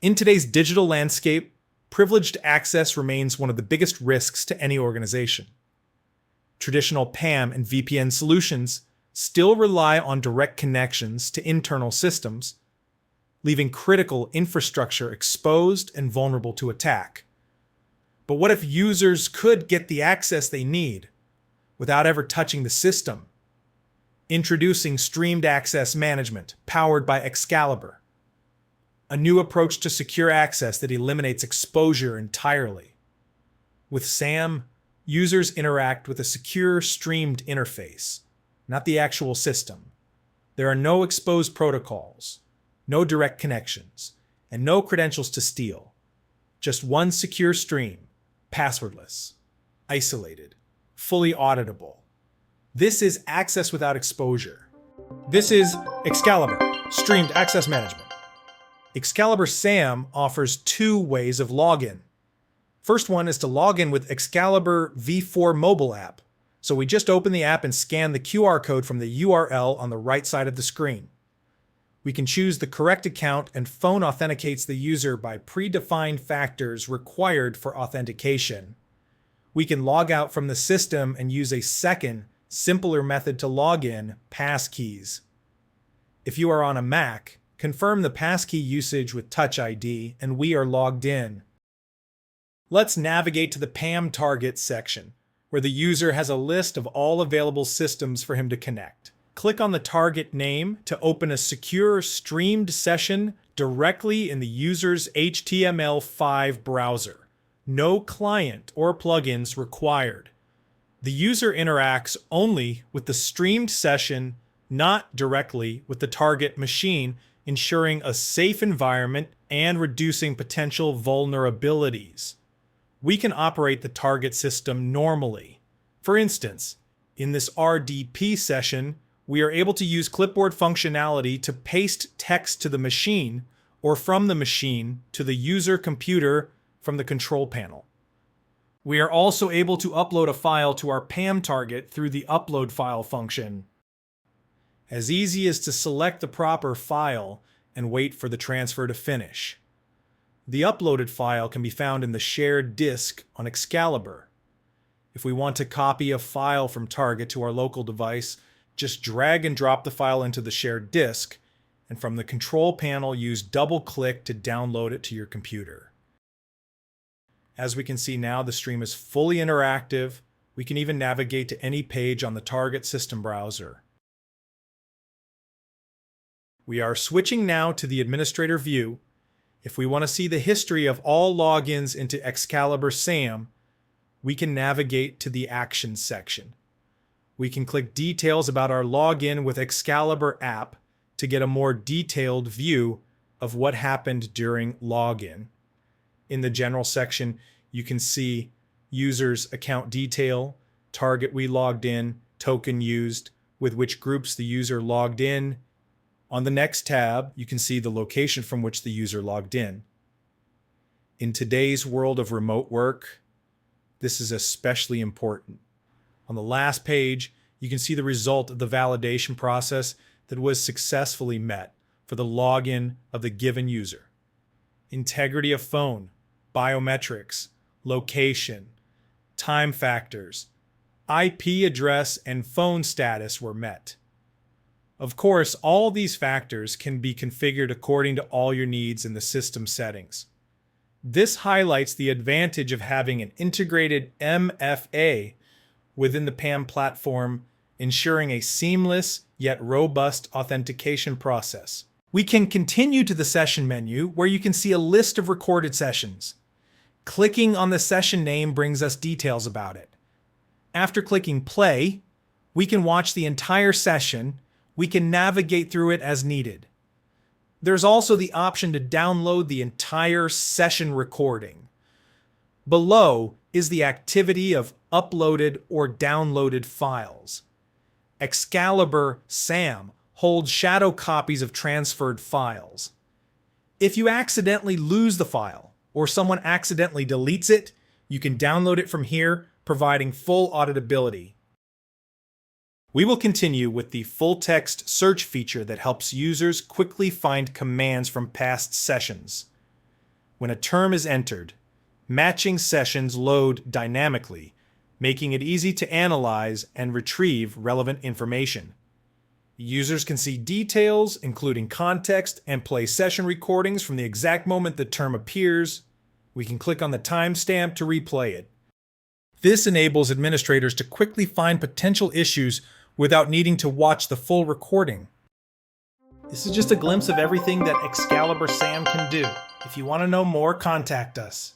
In today's digital landscape, privileged access remains one of the biggest risks to any organization. Traditional PAM and VPN solutions still rely on direct connections to internal systems, leaving critical infrastructure exposed and vulnerable to attack. But what if users could get the access they need without ever touching the system? Introducing Streamed Access Management, powered by Excalibur, a new approach to secure access that eliminates exposure entirely. With SAM, users interact with a secure streamed interface, not the actual system. There are no exposed protocols, no direct connections, and no credentials to steal. Just one secure stream, passwordless, isolated, fully auditable. This is access without exposure. This is Excalibur Streamed Access Management. Excalibur SAM offers two ways of login. First one is to log in with Excalibur V4 mobile app. So we just open the app and scan the QR code from the URL on the right side of the screen. We can choose the correct account, and phone authenticates the user by predefined factors required for authentication. We can log out from the system and use a second, simpler method to log in, passkeys. If you are on a Mac, confirm the passkey usage with Touch ID, and we are logged in. Let's navigate to the PAM target section, where the user has a list of all available systems for him to connect. Click on the target name to open a secure streamed session directly in the user's HTML5 browser. No client or plugins required. The user interacts only with the streamed session, not directly with the target machine, ensuring a safe environment and reducing potential vulnerabilities. We can operate the target system normally. For instance, in this RDP session, we are able to use clipboard functionality to paste text to the machine or from the machine to the user computer from the control panel. We are also able to upload a file to our PAM target through the upload file function. As easy as to select the proper file and wait for the transfer to finish. The uploaded file can be found in the shared disk on Excalibur. If we want to copy a file from target to our local device, just drag and drop the file into the shared disk, and from the control panel use double-click to download it to your computer. As we can see now, the stream is fully interactive. We can even navigate to any page on the target system browser. We are switching now to the administrator view. If we want to see the history of all logins into Excalibur SAM, we can navigate to the Actions section. We can click details about our login with Excalibur app to get a more detailed view of what happened during login. In the General section, you can see user's account detail, target we logged in, token used, with which groups the user logged in. On the next tab, you can see the location from which the user logged in. In today's world of remote work, this is especially important. On the last page, you can see the result of the validation process that was successfully met for the login of the given user. Integrity of phone, biometrics, location, time factors, IP address, and phone status were met. Of course, all these factors can be configured according to all your needs in the system settings. This highlights the advantage of having an integrated MFA within the PAM platform, ensuring a seamless yet robust authentication process. We can continue to the session menu, where you can see a list of recorded sessions. Clicking on the session name brings us details about it. After clicking play, we can watch the entire session. We can navigate through it as needed. There's also the option to download the entire session recording. Below is the activity of uploaded or downloaded files. Excalibur SAM holds shadow copies of transferred files. If you accidentally lose the file, or someone accidentally deletes it, you can download it from here, providing full auditability. We will continue with the full-text search feature that helps users quickly find commands from past sessions. When a term is entered, matching sessions load dynamically, making it easy to analyze and retrieve relevant information. Users can see details, including context, and play session recordings from the exact moment the term appears. We can click on the timestamp to replay it. This enables administrators to quickly find potential issues without needing to watch the full recording. This is just a glimpse of everything that Excalibur SAM can do. If you want to know more, contact us.